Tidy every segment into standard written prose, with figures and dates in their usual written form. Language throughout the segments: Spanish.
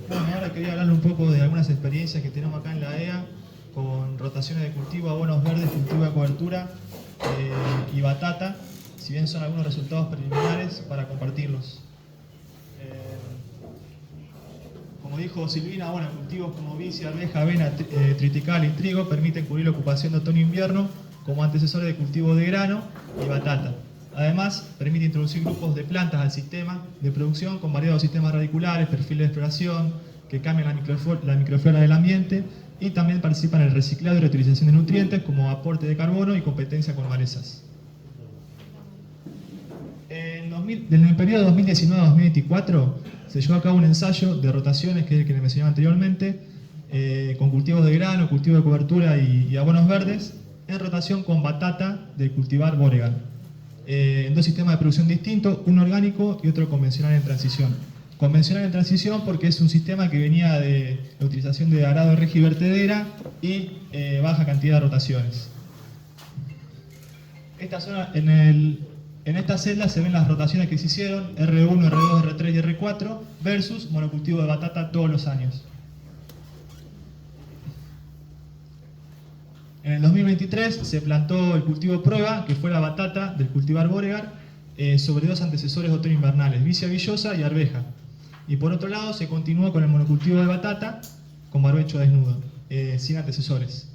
Bueno, ahora quería hablarle un poco de algunas experiencias que tenemos acá en la EA con rotaciones de cultivo, abonos verdes, cultivo de cobertura y batata, si bien son algunos resultados preliminares para compartirlos. Como dijo Silvina, bueno, cultivos como vicia, arveja, avena, triticale y trigo permiten cubrir la ocupación de otoño e invierno como antecesores de cultivo de grano y batata. Además, permite introducir grupos de plantas al sistema de producción con variados sistemas radiculares, perfiles de exploración, que cambian la microflora del ambiente y también participan en el reciclado y reutilización de nutrientes como aporte de carbono y competencia con malezas. En el periodo 2019-2024 se llevó a cabo un ensayo de rotaciones, que es el que les mencionaba anteriormente, con cultivos de grano, cultivo de cobertura y abonos verdes, en rotación con batata de cultivar Boregar. En dos sistemas de producción distintos, uno orgánico y otro convencional en transición. Convencional en transición porque es un sistema que venía de la utilización de arado de reja y vertedera y baja cantidad de rotaciones. En esta celda se ven las rotaciones que se hicieron, R1, R2, R3 y R4, versus monocultivo de batata todos los años. En el 2023 se plantó el cultivo prueba, que fue la batata del cultivar Boregar, sobre dos antecesores otoño-invernales, vicia villosa y arveja. Y por otro lado se continuó con el monocultivo de batata con barbecho desnudo, sin antecesores.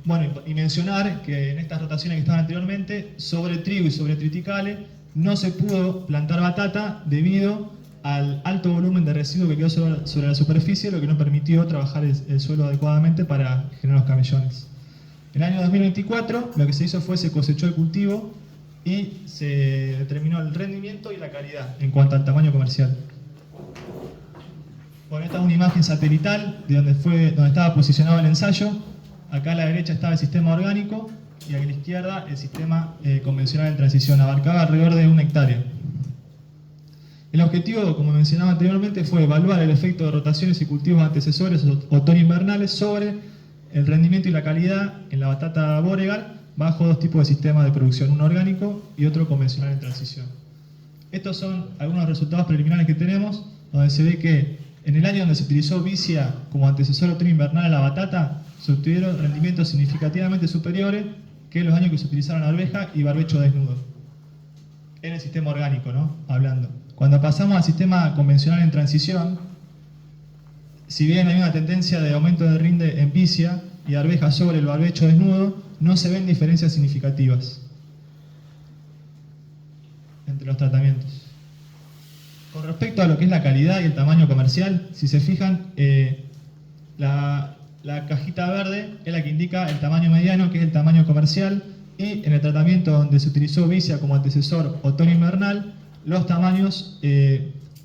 Bueno, y mencionar que en estas rotaciones que estaban anteriormente, sobre trigo y sobre triticale, no se pudo plantar batata debido al alto volumen de residuo que quedó sobre la superficie, lo que no permitió trabajar el suelo adecuadamente para generar los camellones. En el año 2024 lo que se hizo fue se cosechó el cultivo y se determinó el rendimiento y la calidad en cuanto al tamaño comercial. Bueno, esta es una imagen satelital de donde estaba posicionado el ensayo. Acá a la derecha estaba el sistema orgánico y a la izquierda el sistema convencional en transición. Abarcaba alrededor de 1 hectárea. El objetivo, como mencionaba anteriormente, fue evaluar el efecto de rotaciones y cultivos antecesores otoño-invernales sobre el rendimiento y la calidad en la batata Boregar bajo dos tipos de sistemas de producción, uno orgánico y otro convencional en transición. Estos son algunos resultados preliminares que tenemos, donde se ve que en el año donde se utilizó vicia como antecesor otoño-invernal a la batata, se obtuvieron rendimientos significativamente superiores que los años que se utilizaron arveja y barbecho desnudo. En el sistema orgánico, ¿no? Hablando. Cuando pasamos al sistema convencional en transición, si bien hay una tendencia de aumento de rinde en vicia y arveja sobre el barbecho desnudo, no se ven diferencias significativas entre los tratamientos. Con respecto a lo que es la calidad y el tamaño comercial, si se fijan, la cajita verde es la que indica el tamaño mediano, que es el tamaño comercial, y en el tratamiento donde se utilizó vicia como antecesor otoño-invernal, los tamaños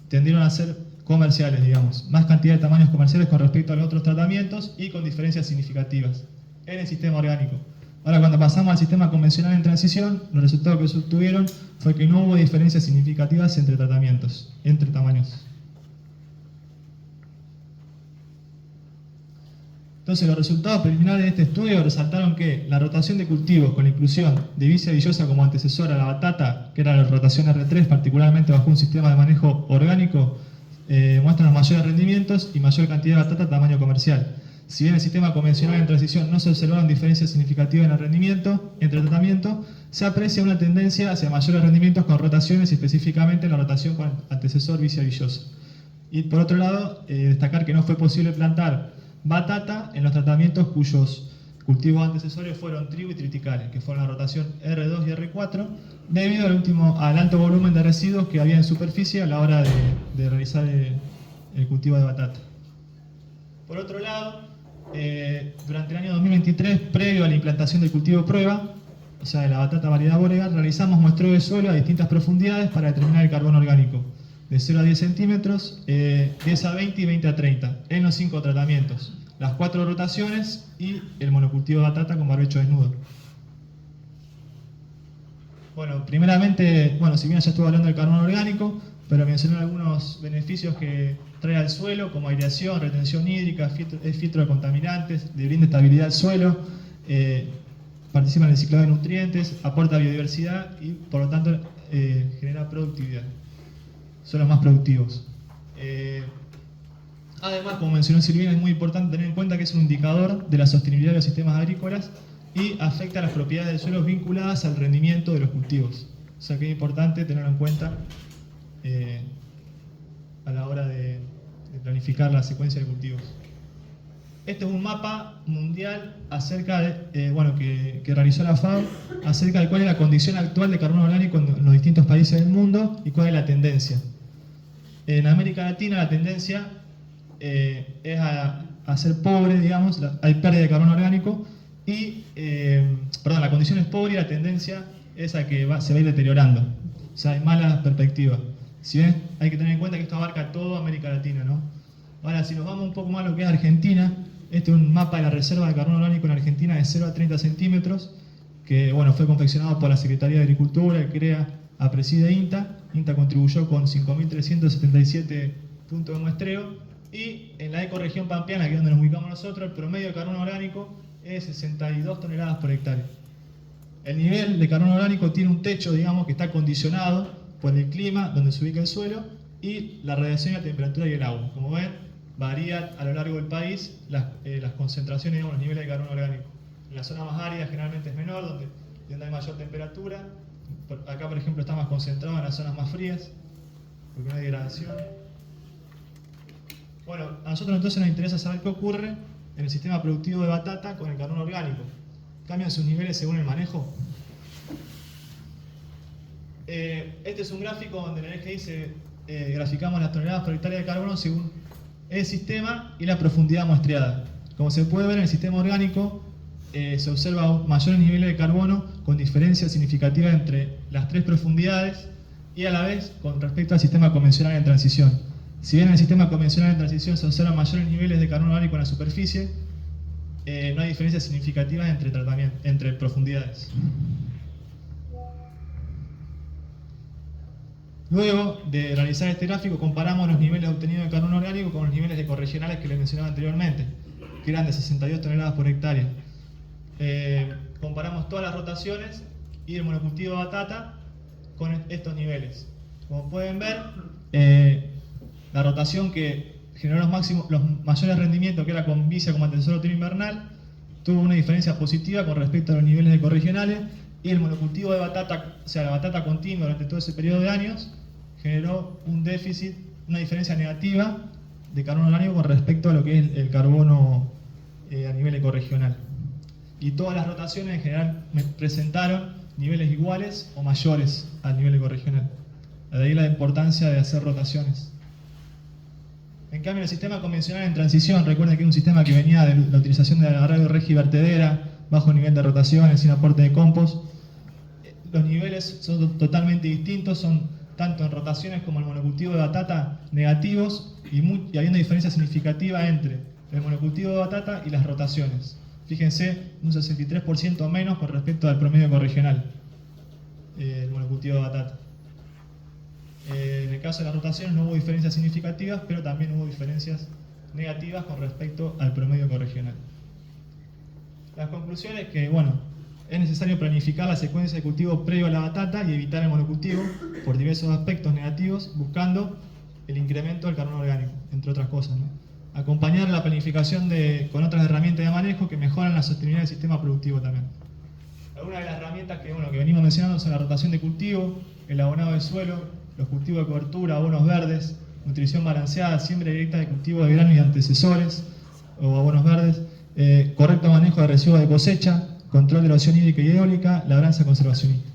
tendieron a ser comerciales, digamos, más cantidad de tamaños comerciales con respecto a los otros tratamientos y con diferencias significativas en el sistema orgánico. Ahora, cuando pasamos al sistema convencional en transición, los resultados que se obtuvieron fue que no hubo diferencias significativas entre tratamientos, entre tamaños. Entonces, los resultados preliminares de este estudio resaltaron que la rotación de cultivos con la inclusión de vicia villosa como antecesora a la batata, que era la rotación R3, particularmente bajo un sistema de manejo orgánico, muestran los mayores rendimientos y mayor cantidad de batata a tamaño comercial. Si bien el sistema convencional en transición no se observaron diferencias significativas en el rendimiento entre tratamientos, se aprecia una tendencia hacia mayores rendimientos con rotaciones y específicamente en la rotación con antecesor vicia villosa. Y por otro lado, destacar que no fue posible plantar batata en los tratamientos cuyos cultivos antecesores fueron trigo y triticale, que fueron la rotación R2 y R4, debido al alto volumen de residuos que había en superficie a la hora de realizar el cultivo de batata. Por otro lado, durante el año 2023, previo a la implantación del cultivo prueba, o sea, de la batata variedad Boregar, realizamos muestreo de suelo a distintas profundidades para determinar el carbono orgánico, de 0 a 10 centímetros, 10 a 20 y 20 a 30, en los 5 tratamientos, las 4 rotaciones y el monocultivo de batata con barbecho desnudo. Bueno, primeramente, si bien ya estuve hablando del carbono orgánico, pero mencioné algunos beneficios que trae al suelo, como aireación, retención hídrica, filtro de contaminantes, le brinda estabilidad al suelo, participa en el ciclado de nutrientes, aporta biodiversidad y, por lo tanto, genera productividad. Son los más productivos. Además, como mencionó Silvina, es muy importante tener en cuenta que es un indicador de la sostenibilidad de los sistemas agrícolas y afecta a las propiedades del suelo vinculadas al rendimiento de los cultivos. O sea que es importante tenerlo en cuenta a la hora de planificar la secuencia de cultivos. Este es un mapa mundial acerca de, que realizó la FAO acerca de cuál es la condición actual de carbono orgánico en los distintos países del mundo y cuál es la tendencia. En América Latina la tendencia es a ser pobre, digamos, hay pérdida de carbono orgánico y, la condición es pobre y la tendencia es a que se va a ir deteriorando. O sea, hay mala perspectiva. Si bien hay que tener en cuenta que esto abarca toda América Latina, ¿no? Ahora, si nos vamos un poco más a lo que es Argentina, este es un mapa de la reserva de carbono orgánico en Argentina de 0 a 30 centímetros, que fue confeccionado por la Secretaría de Agricultura, el CREA, APRESIDE e INTA. INTA contribuyó con 5.377 puntos de muestreo. Y en la ecorregión pampeana, que es donde nos ubicamos nosotros, el promedio de carbono orgánico es 62 toneladas por hectárea. El nivel de carbono orgánico tiene un techo, digamos, que está condicionado por el clima donde se ubica el suelo y la radiación, la temperatura y el agua. Como ven, varía a lo largo del país las concentraciones, digamos, los niveles de carbono orgánico. En la zona más árida generalmente es menor, donde hay mayor temperatura. Acá, por ejemplo, está más concentrado en las zonas más frías, porque no hay degradación. Bueno, a nosotros entonces nos interesa saber qué ocurre en el sistema productivo de batata con el carbono orgánico. ¿Cambian sus niveles según el manejo? Este es un gráfico donde en el eje dice graficamos las toneladas por hectárea de carbono según el sistema y la profundidad muestreada. Como se puede ver en el sistema orgánico se observa mayores niveles de carbono con diferencias significativas entre las tres profundidades y a la vez con respecto al sistema convencional en transición. Si bien en el sistema convencional de transición se observan mayores niveles de carbono orgánico en la superficie, no hay diferencias significativas entre profundidades. Luego de realizar este gráfico, comparamos los niveles obtenidos de carbono orgánico con los niveles ecorregionales que les mencionaba anteriormente, que eran de 62 toneladas por hectárea. Comparamos todas las rotaciones y el monocultivo de batata con estos niveles. Como pueden ver, la rotación que generó los mayores rendimientos, que era con vicia como antecesor otoño invernal, tuvo una diferencia positiva con respecto a los niveles ecorregionales, y el monocultivo de batata, o sea, la batata continua durante todo ese periodo de años, generó un déficit, una diferencia negativa de carbono orgánico con respecto a lo que es el carbono a nivel ecorregional. Y todas las rotaciones en general presentaron niveles iguales o mayores al nivel ecorregional. De ahí la importancia de hacer rotaciones. En cambio, el sistema convencional en transición, recuerden que es un sistema que venía de la utilización de la radio regi vertedera, bajo nivel de rotaciones, sin aporte de compost. Los niveles son totalmente distintos, son tanto en rotaciones como el monocultivo de batata negativos y hay una diferencia significativa entre el monocultivo de batata y las rotaciones. Fíjense, un 63% menos con respecto al promedio ecorregional, el monocultivo de batata. En el caso de las rotaciones no hubo diferencias significativas, pero también hubo diferencias negativas con respecto al promedio ecorregional. Las conclusiones que, es necesario planificar la secuencia de cultivo previo a la batata y evitar el monocultivo por diversos aspectos negativos, buscando el incremento del carbono orgánico, entre otras cosas, ¿no? Acompañar la planificación con otras herramientas de manejo que mejoran la sostenibilidad del sistema productivo también. Algunas de las herramientas que venimos mencionando son la rotación de cultivo, el abonado del suelo, los cultivos de cobertura, abonos verdes, nutrición balanceada, siembra directa de cultivo de granos y antecesores o abonos verdes, correcto manejo de residuos de cosecha, control de erosión hídrica y eólica, labranza conservacionista.